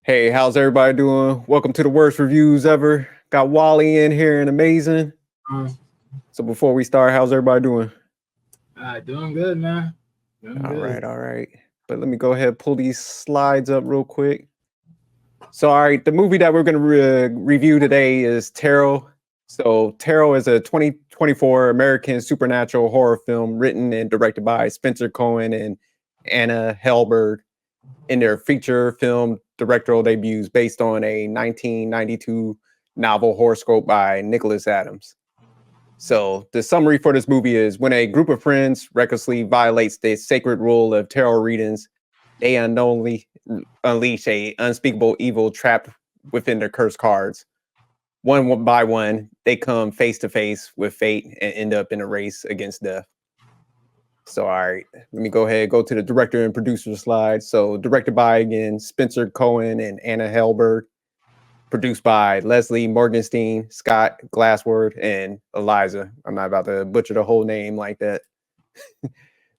Hey, how's everybody doing? Welcome to the worst reviews ever. Got Wally in here and amazing. Um, So before we start, how's everybody doing? Doing good, man. Doing All right, good. all right. But let me go ahead and pull these slides up real quick. So, all right, the movie that we're going to review today is Tarot. So, Tarot is a 2024 American supernatural horror film written and directed by Spencer Cohen and Anna Hellberg in their feature film directorial debuts based on a 1992 novel Horoscope by Nicholas Adams. So the summary for this movie is when a group of friends recklessly violates the sacred rule of tarot readings, they unknowingly unleash a unspeakable evil trapped within their cursed cards. One by one, they come face to face with fate and end up in a race against death. So, all right, let me go ahead, go to the director and producer slide. So, directed by, again, Spencer Cohen and Anna Hellberg. Produced by Leslie Morgenstein, Scott Glassword, and Eliza. I'm not about to butcher the whole name like that.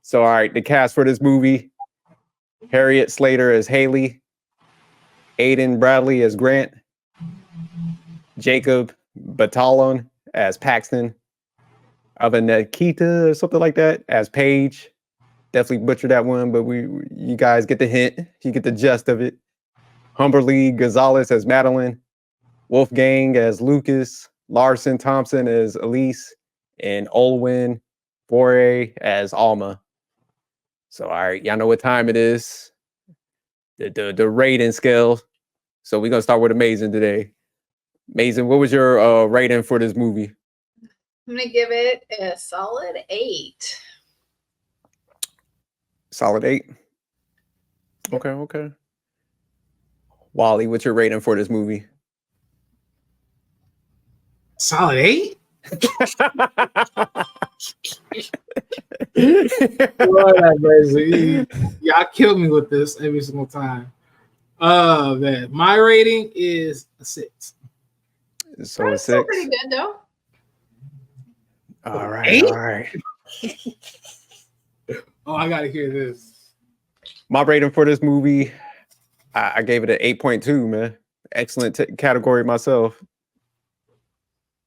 So, all right, the cast for this movie: Harriet Slater as Haley, Aidan Bradley as Grant, Jacob Batalon as Paxton, Avanakita or something like that as Paige. Definitely butchered that one, but you guys get the hint. You get the gist of it. Humberly Gonzalez as Madeline, Wolfgang as Lucas, Larson Thompson as Elise, and Olwyn Foray as Alma. So, all right, y'all know what time it is. The rating scale. So we're gonna start with Amazing today. Amazing, what was your rating for this movie? I'm gonna give it a solid 8. Solid 8. Okay. Wally, what's your rating for this movie? Solid 8. Y'all kill me with this every single time. Man, my rating is a 6. So That's 6. still pretty good though. All right, 8? all right. Oh, I gotta hear this. My rating for this movie, I gave it an 8.2, man. Excellent category myself.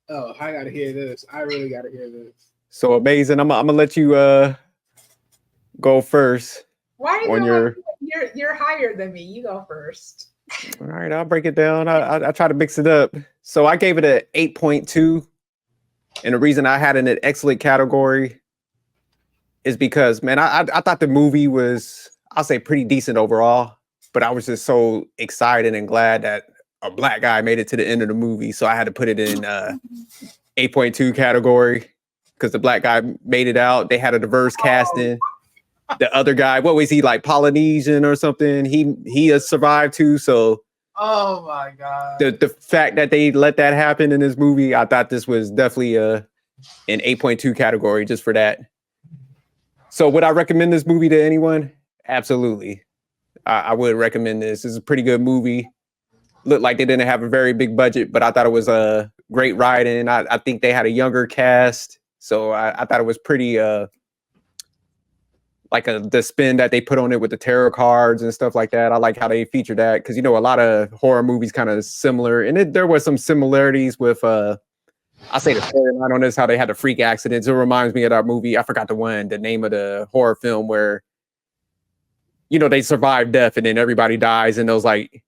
Oh, I gotta hear this. I really gotta hear this. So Amazing. I'm gonna let you go first. Why are you on going you're higher than me? You go first. All right, I'll break it down. I try to mix it up. So I gave it an 8.2. And the reason I had it in an excellent category is because, man, I thought the movie was, I'll say, pretty decent overall. But I was just so excited and glad that a black guy made it to the end of the movie. So I had to put it in 8.2 category because the black guy made it out. They had a diverse casting. The other guy, what was he, like Polynesian or something? He has survived too. So oh my god, the fact that they let that happen in this movie, I thought this was definitely an 8.2 category just for that. So would I recommend this movie to anyone? Absolutely. I would recommend this. It's a pretty good movie. Looked like they didn't have a very big budget, but I thought it was a great writing. I think they had a younger cast. So I thought it was pretty like the spin that they put on it with the tarot cards and stuff like that. I like how they featured that because, you know, a lot of horror movies kind of similar. And there was some similarities with, I say the storyline on this, how they had the freak accidents. It reminds me of that movie. I forgot the name of the horror film where, you know, they survive death and then everybody dies in those like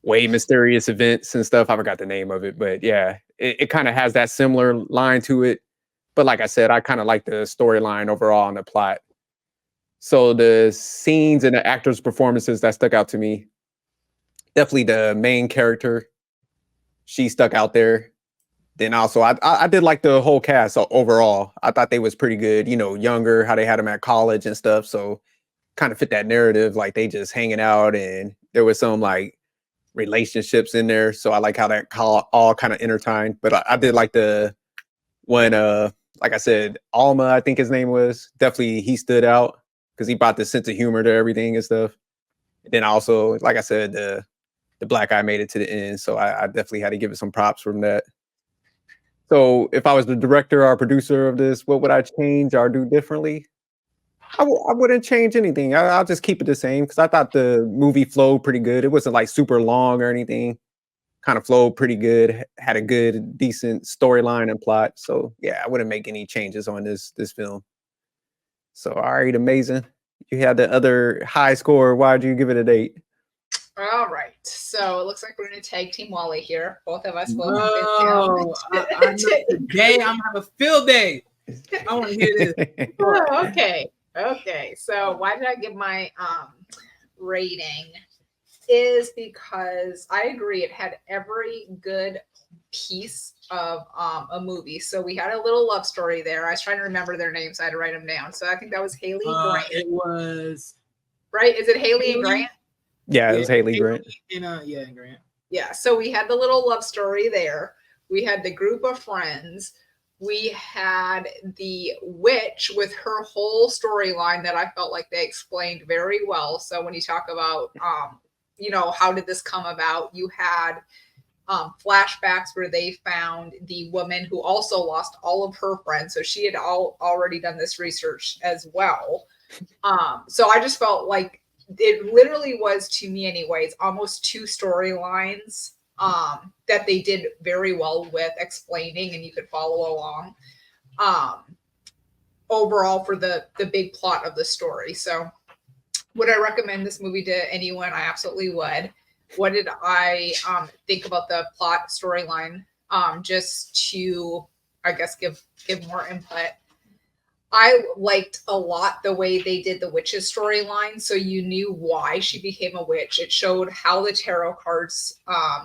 way mysterious events and stuff. I forgot the name of it, but yeah, it kind of has that similar line to it. But like I said, I kind of like the storyline overall and the plot. So the scenes and the actors' performances that stuck out to me, definitely the main character, she stuck out there. Then also, I did like the whole cast overall. I thought they was pretty good. You know, younger, how they had them at college and stuff. So kind of fit that narrative, like they just hanging out, and there was some like relationships in there. So I like how that all kind of intertwined. But I did like the one, like I said, Alma, I think his name was. Definitely he stood out because he brought the sense of humor to everything and stuff. And then also, like I said, the black guy made it to the end. So I definitely had to give it some props from that. So if I was the director or producer of this, what would I change or do differently? I wouldn't change anything. I'll just keep it the same because I thought the movie flowed pretty good. It wasn't like super long or anything. Kind of flowed pretty good. Had a good, decent storyline and plot. So yeah, I wouldn't make any changes on this film. So all right, amazing. You had the other high score. Why'd you give it an 8? All right. So it looks like we're going to tag Team Wally here. Both of us will. No, I know today I'm gonna have a field day. I want to hear this. Oh, okay. Okay. So why did I give my rating? Is because I agree it had every good piece of a movie. So we had a little love story there. I was trying to remember their names. I had to write them down. So I think that was Haley Grant. It was Right? Is it Haley and Grant? Yeah, it was Haley Grant. And Grant. Yeah. So we had the little love story there. We had the group of friends. We had the witch with her whole storyline that I felt like they explained very well. So when you talk about how did this come about? You had flashbacks where they found the woman who also lost all of her friends. So she had already done this research as well. So I just felt like it literally was, to me anyways, almost 2 storylines that they did very well with explaining, and you could follow along overall for the big plot of the story. So would I recommend this movie to anyone? I absolutely would. What did I think about the plot storyline? Just to, I guess, give more input. I liked a lot the way they did the witch's storyline. So you knew why she became a witch. It showed how the tarot cards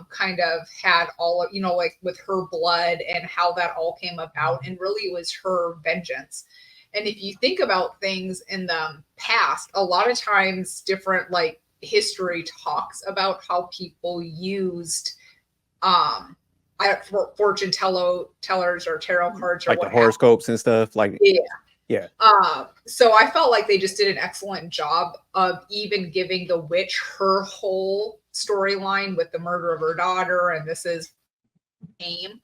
kind of had all of, like with her blood and how that all came about. And really it was her vengeance. And if you think about things in the past, a lot of times different like history talks about how people used fortune tellers or tarot cards or like the horoscopes and stuff. Like yeah. So I felt like they just did an excellent job of even giving the witch her whole storyline with the murder of her daughter, and this is aim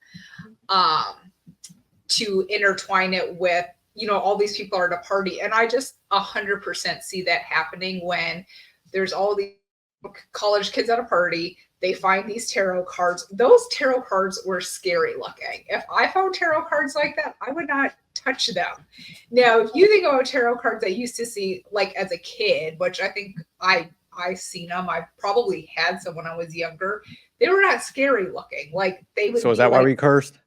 to intertwine it with all these people are at a party, and I just 100% see that happening when there's all these college kids at a party. They find these tarot cards. Those tarot cards were scary looking. If I found tarot cards like that, I would not touch them. Now, if you think about tarot cards I used to see like as a kid, which I think I've seen them. I probably had some when I was younger. They were not scary looking. Like they would. So is that why we cursed?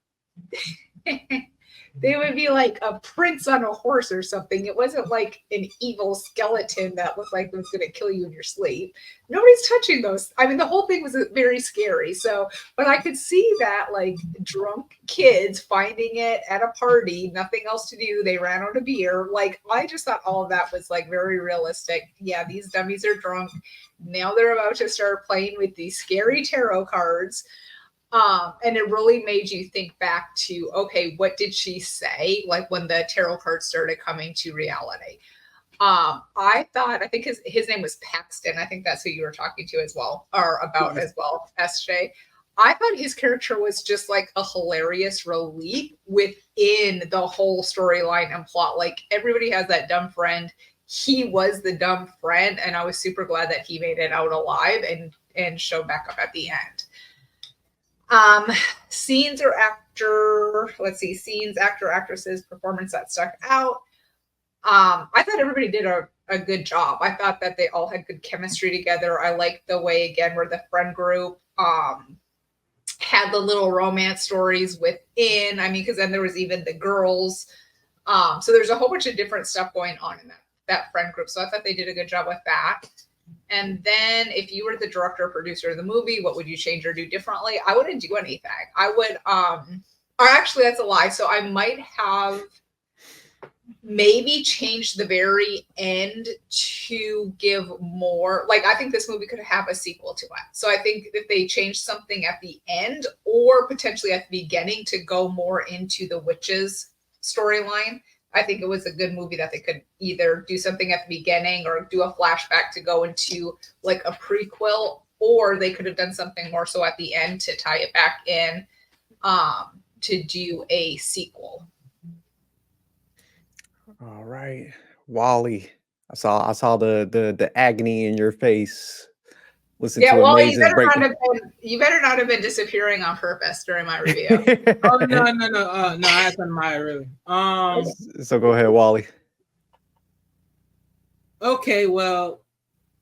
They would be like a prince on a horse or something. It wasn't like an evil skeleton that looked like it was going to kill you in your sleep. Nobody's touching those. I mean, the whole thing was very scary. So, but I could see that like drunk kids finding it at a party, nothing else to do. They ran out of beer. Like, I just thought all of that was like very realistic. Yeah, these dummies are drunk. Now they're about to start playing with these scary tarot cards. And it really made you think back to, okay, what did she say? Like when the tarot cards started coming to reality. I think his name was Paxton. I think that's who you were talking to as well, or about as well, SJ. I thought his character was just like a hilarious relief within the whole storyline and plot. Like everybody has that dumb friend. He was the dumb friend, and I was super glad that he made it out alive and showed back up at the end. Scenes, actor, actresses, performance that stuck out. I thought everybody did a good job. I thought that they all had good chemistry together. I liked the way, again, where the friend group had the little romance stories within. I mean, because then there was even the girls. So there's a whole bunch of different stuff going on in that friend group. So I thought they did a good job with that. And then if you were the director or producer of the movie, what would you change or do differently? I wouldn't do anything. I would, or actually that's a lie. So I might have maybe changed the very end to give more, like, I think this movie could have a sequel to it. So I think if they changed something at the end or potentially at the beginning to go more into the witches storyline, I think it was a good movie that they could either do something at the beginning or do a flashback to go into like a prequel, or they could have done something more so at the end to tie it back in to do a sequel. All right. Wally. I saw the agony in your face. Listen Yeah, to well, Amazing's break. you better not have been disappearing on purpose during my review. Oh no, that's on my really. So go ahead, Wally. Okay, well,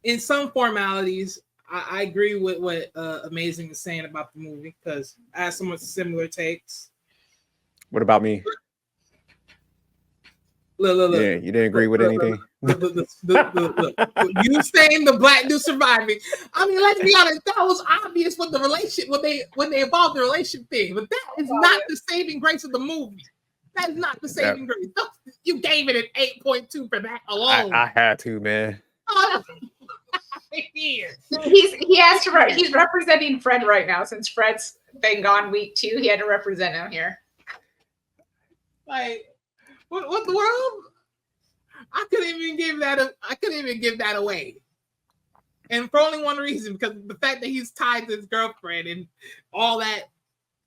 in some formalities, I agree with what Amazing is saying about the movie because I have somewhat similar takes. What about me? Look. Yeah, you didn't agree with anything. Look. You saying the black dude surviving. I mean, let's be honest, that was obvious with the relationship when they involved the relationship thing, but that is not the saving grace of the movie. That is not the saving grace. You gave it an 8.2 for that alone. I had to, man. He's representing Fred right now since Fred's been gone week 2. He had to represent him here. Like, what the world? I couldn't even give that away. And for only one reason, because the fact that he's tied to his girlfriend and all that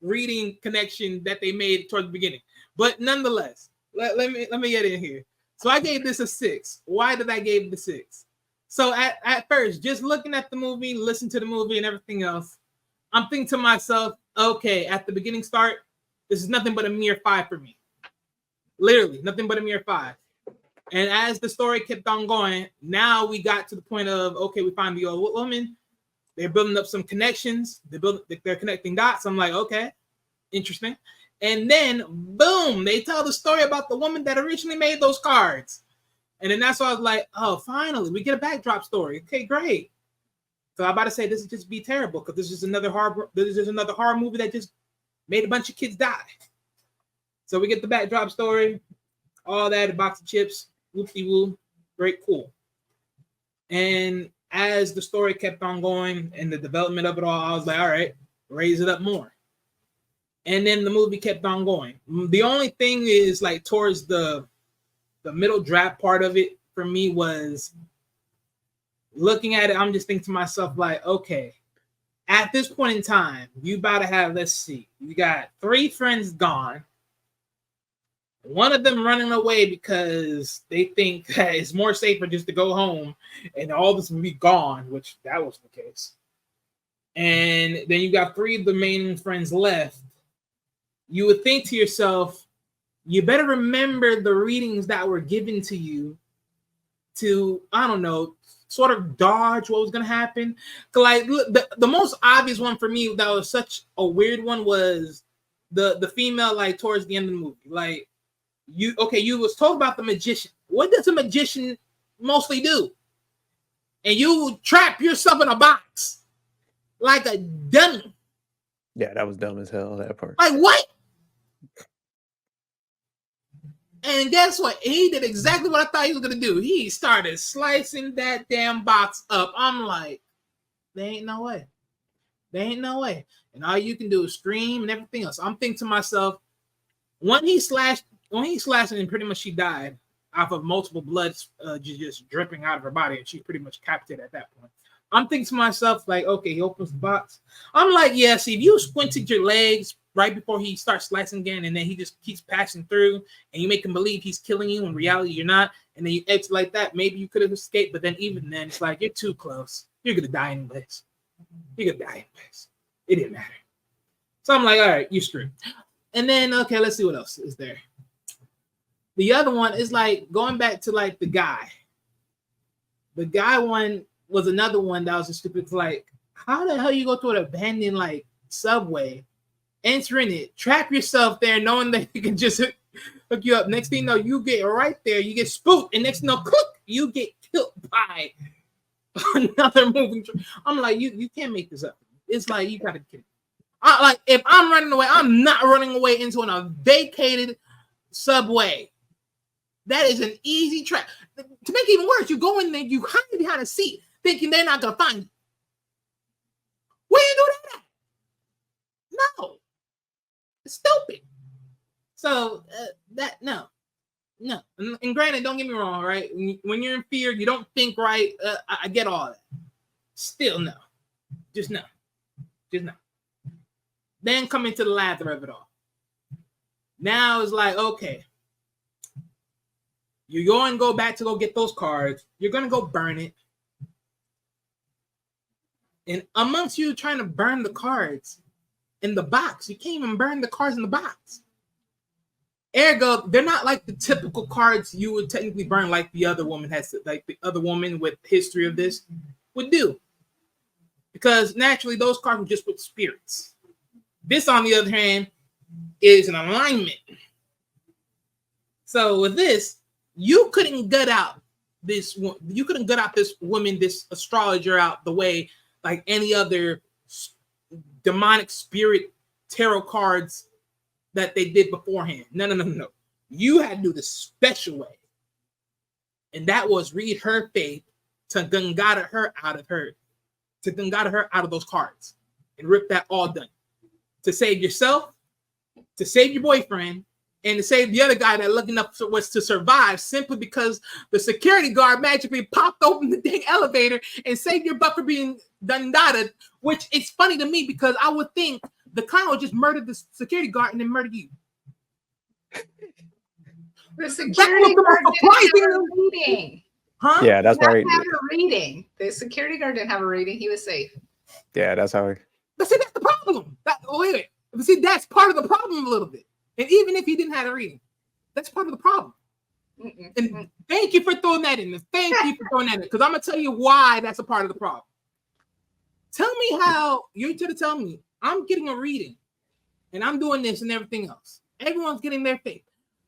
reading connection that they made towards the beginning. But nonetheless, let me get in here. So I gave this a 6. Why did I give it a 6? So at first, just looking at the movie, listen to the movie and everything else, I'm thinking to myself, okay, at the beginning start, this is nothing but a mere 5 for me. Literally, nothing but a mere 5. And as the story kept on going, now we got to the point of, okay, we find the old woman. They're building up some connections. They're connecting dots. I'm like, okay, interesting. And then, boom, they tell the story about the woman that originally made those cards. And then that's why I was like, oh, finally, we get a backdrop story. Okay, great. So I'm about to say this would just be terrible because this is another horror movie that just made a bunch of kids die. So we get the backdrop story, all that, a box of chips, whoop-de-woo, great, cool. And as the story kept on going and the development of it all, I was like, all right, raise it up more. And then the movie kept on going. The only thing is, like, towards the middle draft part of it for me was looking at it, I'm just thinking to myself, like, okay, at this point in time, you about to have, let's see, you got 3 friends gone. One of them running away because they think that it's more safer just to go home and all this will be gone, which that was the case. And then you got 3 of the main friends left. You would think to yourself, you better remember the readings that were given to you to, I don't know, sort of dodge what was going to happen. Like the most obvious one for me that was such a weird one was the female, like, towards the end of the movie. Like, you was told about the magician. What does a magician mostly do? And you trap yourself in a box like a dummy. Yeah, that was dumb as hell, that part. Like, what? And guess what? He did exactly what I thought he was going to do. He started slicing that damn box up. I'm like, there ain't no way. There ain't no way. And all you can do is scream and everything else. I'm thinking to myself, when he slashed and pretty much she died off of multiple bloods just dripping out of her body, and she's pretty much captured at that point. I'm thinking to myself, like, okay, he opens the box. I'm like, yeah, see, if you squinted your legs right before he starts slicing again, and then he just keeps passing through, and you make him believe he's killing you, in reality you're not, and then you exit like that, maybe you could have escaped, but then even then, it's like, you're too close. You're going to die anyways. You're going to die anyways. It didn't matter. So I'm like, all right, you're screwed. And then, okay, let's see what else is there. The other one is, like, going back to, like, the guy. The guy one was another one that was just stupid. It's like, how the hell you go to an abandoned, like, subway, enter in it, trap yourself there, knowing that you can just hook you up. Next thing you know, you get right there, you get spooked, and next thing you know, click, you get killed by another moving train. I'm like, you can't make this up. It's like, you gotta get it. Like, if I'm running away, I'm not running away into a vacated subway. That is an easy trap. To make it even worse, you go in there, you hide behind a seat, thinking they're not gonna find you. Where you do that at? No, it's stupid. So no. And granted, don't get me wrong, right? When you're in fear, you don't think right. I get all that. Still, no. Just no. Then come into the lather of it all. Now it's like, okay, You go back to go get those cards. You're gonna go burn it. And amongst you trying to burn the cards in the box, you can't even burn the cards in the box. Ergo, they're not like the typical cards you would technically burn, like the other woman like the other woman with history of this would do. Because naturally, those cards were just with spirits. This, on the other hand, is an alignment. So with this, you couldn't gut out this woman, this astrologer out the way like any other demonic spirit tarot cards that they did beforehand. No. You had to do the special way. And that was read her faith to Gungada her out of those cards and rip that all done. To save yourself, to save your boyfriend, and to save the other guy that lucky enough was to survive simply because the security guard magically popped open the dang elevator and saved your butt for being Gundada, which is funny to me because I would think the clown would just murder the security guard and then murder you. The security guard didn't have a reading. Huh? Yeah, that's right. Have a reading. The security guard didn't have a reading. He was safe. Yeah, that's how. But see, that's the problem. Wait. See, that's part of the problem a little bit. And even if he didn't have a reading, that's part of the problem. And thank you for throwing that in. Thank you for throwing that in. Because I'm going to tell you why that's a part of the problem. Tell me how you're going to tell me I'm getting a reading and I'm doing this and everything else. Everyone's getting their faith.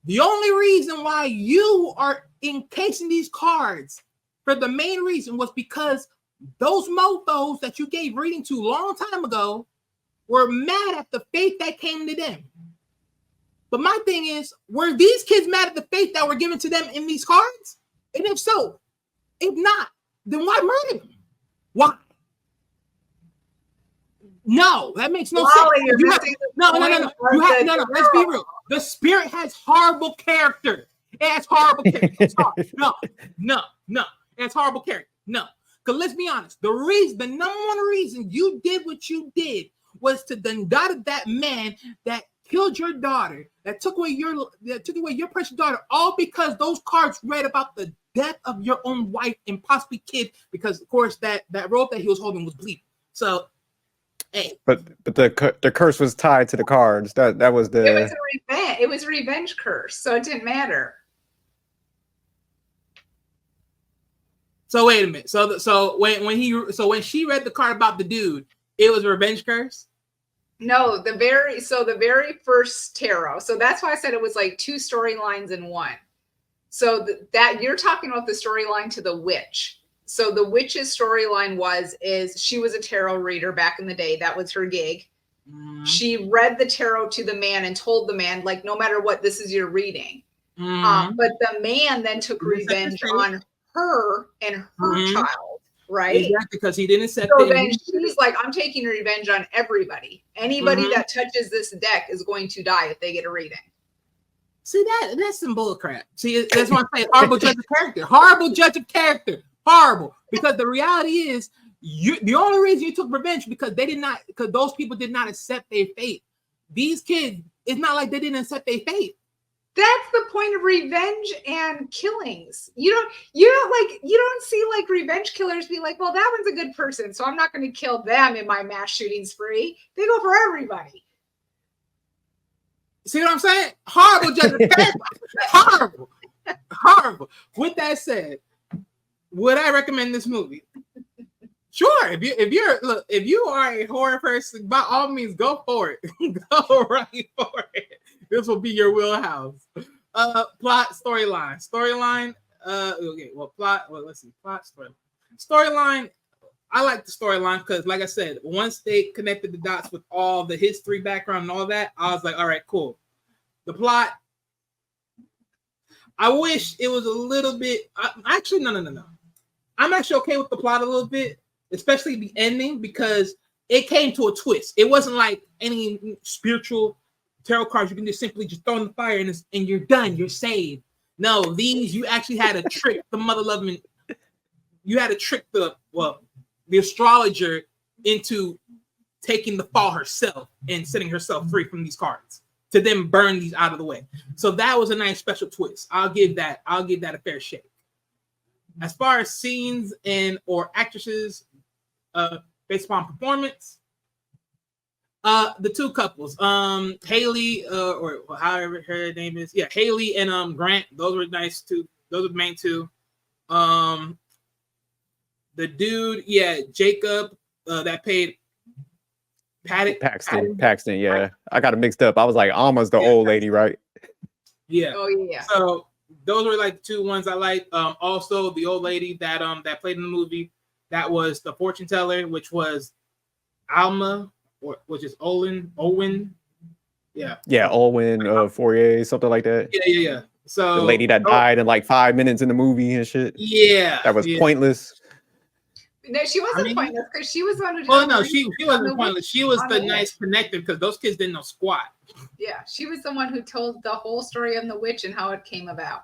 The only reason why you are encasing these cards for the main reason was because those mofos that you gave reading to a long time ago were mad at the faith that came to them. But my thing is, were these kids mad at the faith that were given to them in these cards? And if so, if not, then why murder them? Why? No, that makes no sense. No. Let's be real. The spirit has horrible character. It has horrible character. It's hard. No. It has horrible character. No. Because let's be honest, the number one reason you did what you did was to Gundada that man that killed your daughter, that took away your precious daughter, all because those cards read about the death of your own wife and possibly kid, because of course that rope that he was holding was bleeding. So, hey. But the curse was tied to the cards. That was the. It was a revenge curse, so it didn't matter. So wait a minute. So when she read the card about the dude, it was a revenge curse? No, the very first tarot. So that's why I said it was like two storylines in one. So that you're talking about the storyline to the witch. So the witch's storyline is she was a tarot reader back in the day. That was her gig. Mm-hmm. She read the tarot to the man and told the man, like, no matter what, this is your reading. Mm-hmm. But the man then took revenge on her and her child. Right? Exactly, because he didn't accept it. So then she's like, I'm taking revenge on everybody. Anybody that touches this deck is going to die if they get a reading. See, that's some bull crap. See, that's why I say horrible judge of character. Horrible judge of character. Horrible. Because the reality is, the only reason you took revenge because those people did not accept their fate. These kids, it's not like they didn't accept their fate. That's the point of revenge and killings. You don't see like revenge killers be like, well, that one's a good person, so I'm not going to kill them in my mass shooting spree. They go for everybody. See what I'm saying? Horrible judgment. Horrible. With that said, would I recommend this movie? Sure. If you are a horror person, by all means, go for it. Go right for it. This will be your wheelhouse. Plot, storyline. Okay. Well, plot. Well, let's see. Plot, storyline. I like the storyline because, like I said, once they connected the dots with all the history background and all that, I was like, all right, cool. The plot. I wish it was a little bit. Actually, no. I'm actually okay with the plot a little bit, especially the ending, because it came to a twist. It wasn't like any spiritual tarot cards you can just simply just throw in the fire and you're done. You're saved. No, these you actually had to trick the mother loving. You had to trick the astrologer into taking the fall herself and setting herself free from these cards to then burn these out of the way. So that was a nice special twist. I'll give that a fair shake. As far as scenes and or actresses, based upon performance, the two couples, Haley, or however her name is, Haley and Grant, those were nice too. Those were the main two. The dude, Jacob, that paid Paxton, yeah. I got it mixed up. I was like, Alma's the old lady, right? Yeah. Oh yeah. So those were like the two ones I liked. Also the old lady that that played in the movie, that was the fortune teller, which was Alma, which is Owen. Yeah. Yeah, Owen Fourier, something like that. Yeah. So the lady that died in like 5 minutes in the movie and shit. Yeah. That was pointless. No, she wasn't pointless because she was on. Oh no, she wasn't pointless. She was the nice connector because those kids didn't know squat. Yeah, she was the one who told the whole story on the witch and how it came about.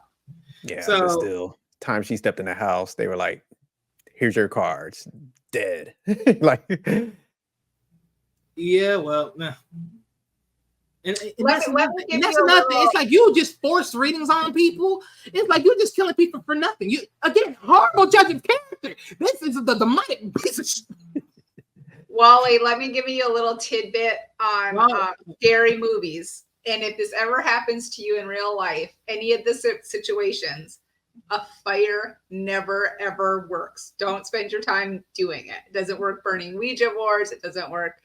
Yeah, so, but still, time she stepped in the house, they were like, "Here's your cards, dead." Like, yeah, well, nah. And that's nothing. It's like you just force readings on people. It's like you're just killing people for nothing. You again, horrible judging character. This is the demonic piece of shit. Wally, let me give you a little tidbit on scary movies. And if this ever happens to you in real life, any of the situations, a fire never ever works. Don't spend your time doing it. It doesn't work burning Ouija boards. It doesn't work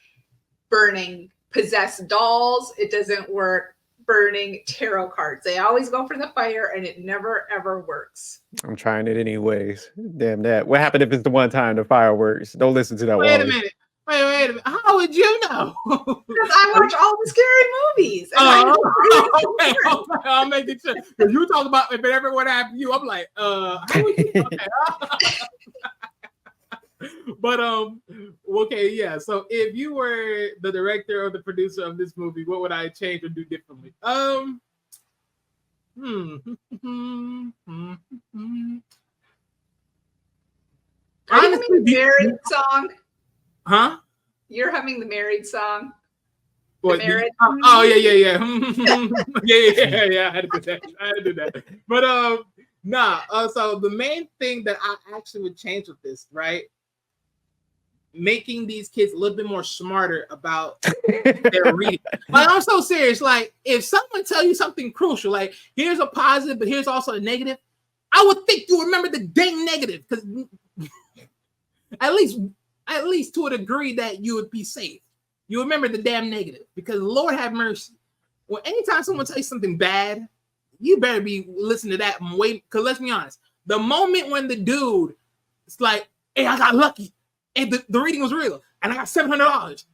burning possessed dolls. It doesn't work burning tarot cards. They always go for the fire and it never ever works. I'm trying it anyways. Damn that. What happened if it's the one time the fireworks? Don't listen to that. Wait a minute. How would you know? Because I watch all the scary movies. Okay. I'll make it sure. Because you talk about if it ever would happen to you, I'm like, how would you? Okay. But okay, yeah. So if you were the director or the producer of this movie, what would I change or do differently? Are you humming the Married song? Huh? You're humming the Married song? What, yeah. Yeah. I had to do that. But so the main thing that I actually would change with this, right? Making these kids a little bit more smarter about their reading. Like, I'm so serious. Like, if someone tell you something crucial, like here's a positive, but here's also a negative, I would think you remember the dang negative, because at least to a degree that you would be safe. You remember the damn negative, because Lord have mercy. Well, anytime someone tells you something bad, you better be listening to that and wait. Because let's be honest, the moment when the dude, it's like, hey, I got lucky. And the reading was real. And I got $700.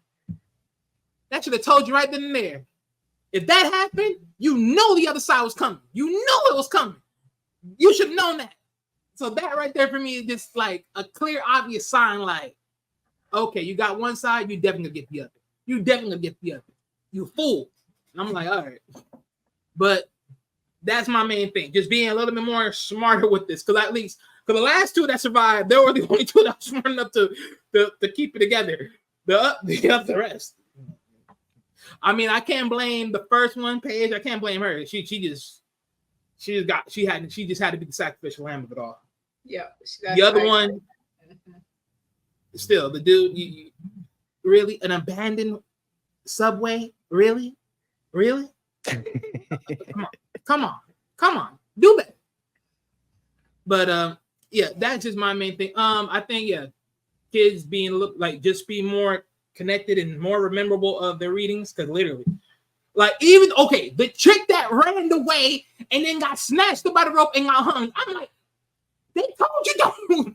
That should have told you right then and there. If that happened, you know the other side was coming. You know it was coming. You should have known that. So that right there for me is just like a clear, obvious sign like, okay, you got one side, you definitely gonna get the other. You definitely gonna get the other. You fool. And I'm like, all right. But that's my main thing. Just being a little bit more smarter with this. Because the last two that survived, they were the only two that were smart enough to keep it together. The rest. I mean, I can't blame the first one, Paige. I can't blame her. She just had to be the sacrificial lamb of it all. Yeah. The other one, still, the dude, you really? An abandoned subway? Really? Come on. Do that. But yeah, that's just my main thing. I think kids just be more connected and more memorable of their readings, because literally, like, even the chick that ran away and then got snatched up by the rope and got hung. I'm like, they told you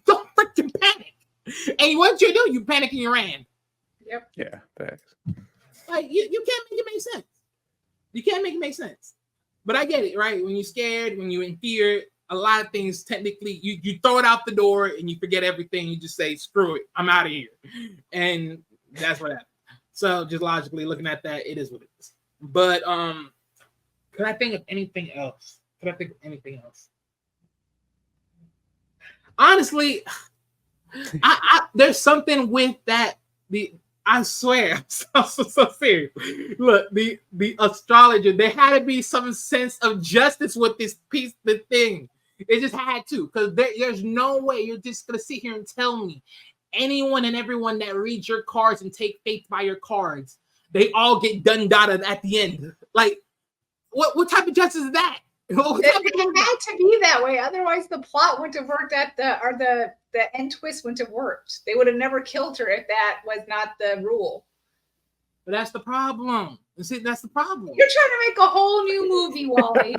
don't freaking panic. And what you do, you panic and you ran. Yep. Yeah, thanks. Like you can't make it make sense. You can't make it make sense. But I get it, right? When you're scared, when you're in fear, a lot of things technically you throw it out the door and you forget everything. You just say, screw it, I'm out of here. And that's what happened. So just logically looking at that, it is what it is. But could I think of anything else? Honestly, I there's something with that. I swear, I'm so serious. Look, the astrologer, there had to be some sense of justice with this piece, the thing. It just had to, because there's no way you're just gonna sit here and tell me anyone and everyone that reads your cards and take faith by your cards, they all get done data at the end. Like, what type of justice is that? It had to be that way, otherwise the plot wouldn't have worked. The end twist wouldn't have worked. They would have never killed her if that was not the rule. But that's the problem. See, that's the problem. You're trying to make a whole new movie, Wally.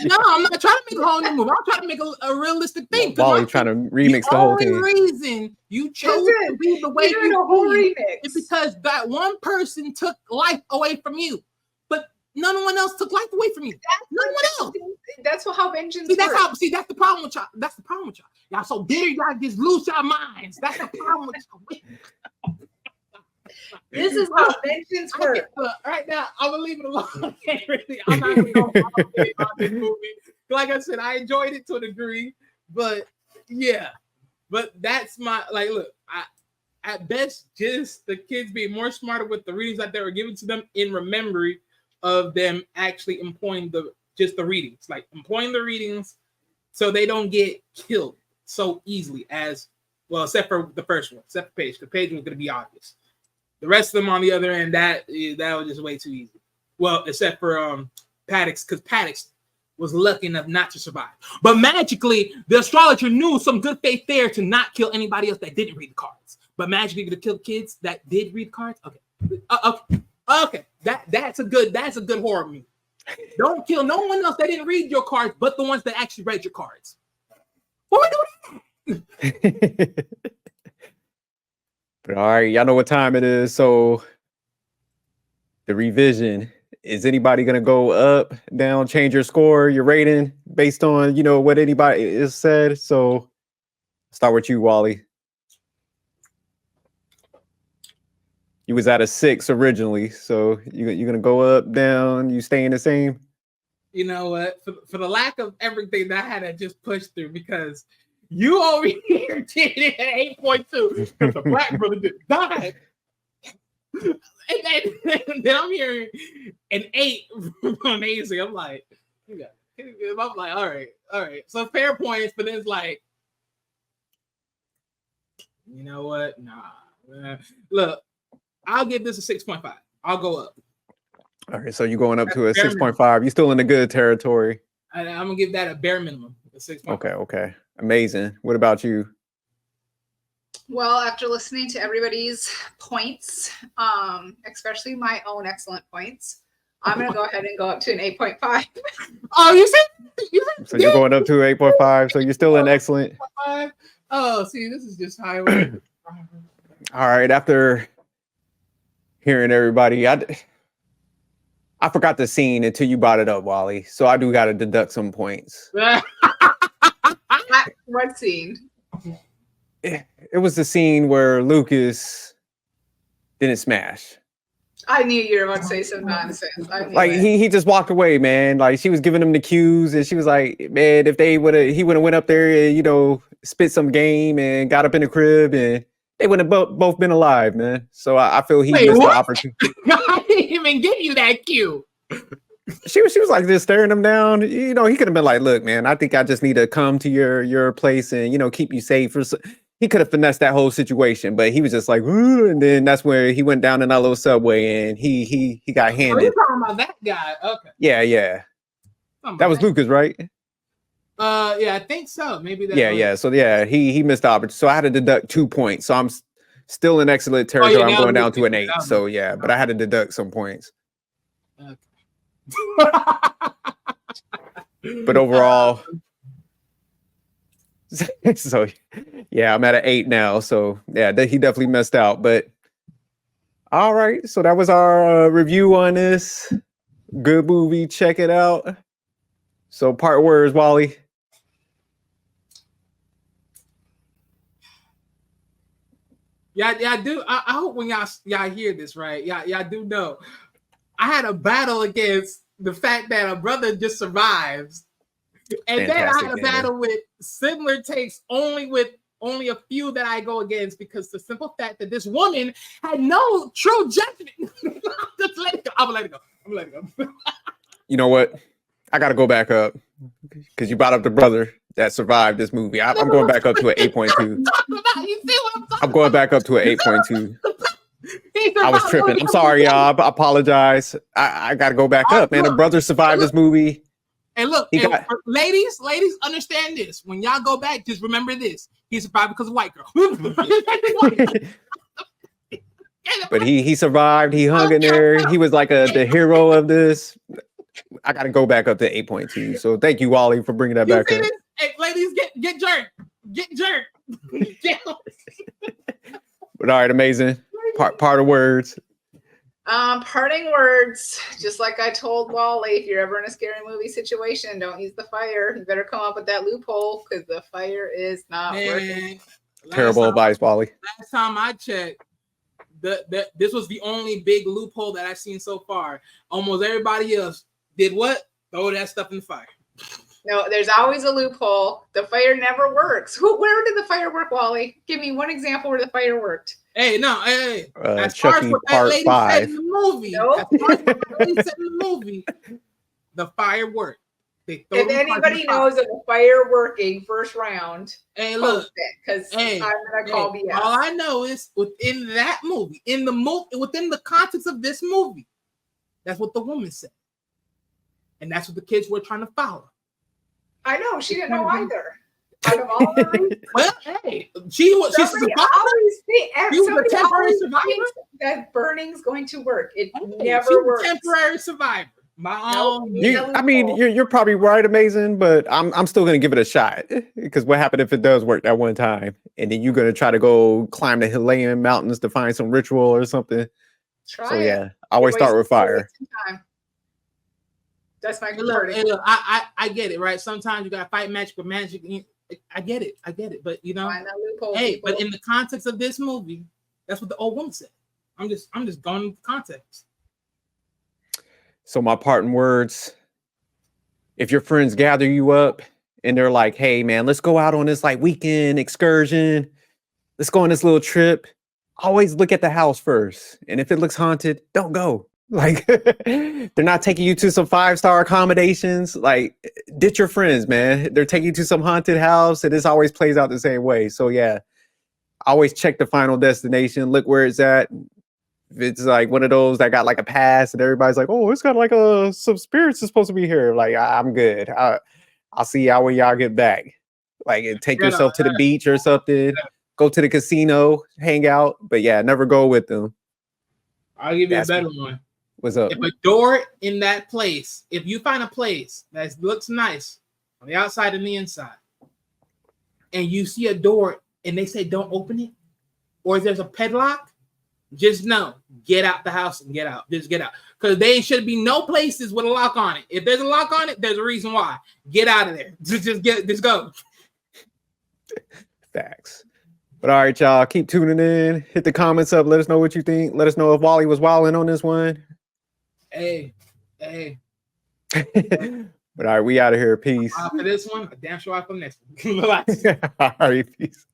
No, I'm not trying to make a whole new movie. I'm trying to make a realistic thing. Wally trying to remix the whole thing. The only reason you chose to be the way you be is because that one person took life away from you. But no one else took life away from you. No one else. That's how vengeance works. That's the problem with y'all. That's the problem with y'all. Y'all so bitter, y'all just lose your minds. That's the problem with y'all. This is how vengeance works. Right now, I'm gonna leave it alone. I'm not gonna go about this movie. Like I said, I enjoyed it to a degree, but yeah. But that's my look. At best, just the kids being more smarter with the readings that they were given to them in memory of them actually employing the readings, like employing the readings, so they don't get killed so easily as well. Except for the first one, except for Paige. The Paige was gonna be obvious. The rest of them on the other end, that was just way too easy. Well, except for Paddocks, because Paddocks was lucky enough not to survive. But magically, the astrologer knew some good faith there to not kill anybody else that didn't read the cards. But magically to kill kids that did read cards. Okay. That's a good horror movie. Don't kill no one else that didn't read your cards, but the ones that actually read your cards. What are we doing? But all right, y'all know what time it is. So the revision, is anybody going to go up, down, change your score, your rating based on, what anybody has said? So start with you, Wally. You was at a 6 originally. So you're going to go up, down, you staying the same? You know what? For the lack of everything that I had to just push through, because you over here did it at 8.2 because the black brother just died. And then I'm hearing an 8 from AC. I'm like, all right. So fair points, but then it's like, you know what? Nah. Look, I'll give this a 6.5. I'll go up. All right, so you're going up to a 6.5. You're still in the good territory. I'm gonna give that a bare minimum, a 6.5. Okay. Amazing. What about you? Well, after listening to everybody's points, especially my own excellent points, I'm going to go ahead and go up to an 8.5. Oh, you said? So you're going up to 8.5. So you're still in excellent. Oh, see, this is just highway. All right. After hearing everybody, I forgot the scene until you brought it up, Wally. So I do got to deduct some points. What scene? It was the scene where Lucas didn't smash. I knew you were about to say some nonsense. He just walked away, man. Like she was giving him the cues, and she was like, "Man, if he would have went up there and spit some game and got up in the crib, and they would have both been alive, man." So I feel he missed the opportunity. I didn't even give you that cue. She was like just staring him down. He could have been like, "Look, man, I think I just need to come to your place and keep you safe." He could have finessed that whole situation, but he was just like, "Ooh," and then that's where he went down in that little subway and he got handed. Oh, you're talking about that guy? Okay. Yeah. That was Lucas, right? Yeah, I think so. Maybe that. Yeah. So he missed the opportunity. So I had to deduct 2 points. So I'm still in excellent territory. I'm going down to an 8. So yeah, but I had to deduct some points. Okay. But overall, so yeah, I'm at an 8 now. So yeah, he definitely messed out. But all right, so that was our review on this good movie. Check it out. So part words, Wally. Yeah, I do. I hope when y'all hear this, right? Y'all do know. I had a battle against the fact that a brother just survives. And fantastic, then I had a battle with similar takes only with only a few that I go against because the simple fact that this woman had no true judgment. Just let it go. I'm gonna let it go. I'm gonna let it go. You know what? I got to go back up because you brought up the brother that survived this movie. I'm going back up to an 8.2. You see what I'm talking I'm going back up to an 8.2. I was tripping. I'm sorry, y'all. I apologize. I got to go back up, man. The brother survived this movie. And look, ladies, understand this. When y'all go back, just remember this. He survived because of white girl. But he survived. He hung in there. He was like the hero of this. I got to go back up to 8.2. So thank you, Wally, for bringing that back up. Hey, ladies, get jerked. Get jerked. But all right, amazing. Part of words. Parting words. Just like I told Wally, if you're ever in a scary movie situation, don't use the fire. You better come up with that loophole because the fire is not working. Terrible advice, Wally. Last time I checked, this was the only big loophole that I've seen so far. Almost everybody else did what? Throw that stuff in the fire. No, there's always a loophole. The fire never works. Where did the fire work, Wally? Give me one example where the fire worked. Hey, no, hey. As Chucky, far as what that lady said in the movie, nope. as far as what that lady said in the movie, the fire worked. If anybody knows of a fire working first round, hey, look, because I'm gonna call BS. All I know is within that movie, within the context of this movie, that's what the woman said, and that's what the kids were trying to follow. I know she didn't know either. Out of all the reasons, well, hey, she's a temporary survivor. That burning's going to work. It never works. Temporary survivor. You're probably right, amazing, but I'm still gonna give it a shot because what happened if it does work that one time, and then you're gonna try to go climb the Himalayan mountains to find some ritual or something? I always start with fire. That's my look. I get it, right? Sometimes you gotta fight magic with magic. I get it, but but in the context of this movie, that's what the old woman said. I'm just going with the context. So my parting words, if your friends gather you up and they're like, hey man, let's go out on this like weekend excursion. Let's go on this little trip. Always look at the house first. And if it looks haunted, don't go. Like they're not taking you to some 5-star accommodations. Like ditch your friends, man. They're taking you to some haunted house and this always plays out the same way. So yeah, always check the final destination. Look where it's at. If it's like one of those that got like a pass and everybody's like, oh, it's got like some spirits is supposed to be here. Like I'm good. I'll see y'all when y'all get back. Like take yourself to the beach or something. Go to the casino, hang out. But yeah, never go with them. I'll give you a better one. What's up? If a door in that place, if you find a place that looks nice on the outside and the inside, and you see a door and they say don't open it, or if there's a padlock, just know, get out the house and get out. Just get out. Because there should be no places with a lock on it. If there's a lock on it, there's a reason why. Get out of there. Just go. Facts. But all right, y'all, keep tuning in. Hit the comments up. Let us know what you think. Let us know if Wally was wilding on this one. Hey. But all right, we out of here. Peace. For this one, a damn sure for the next one. All right, peace.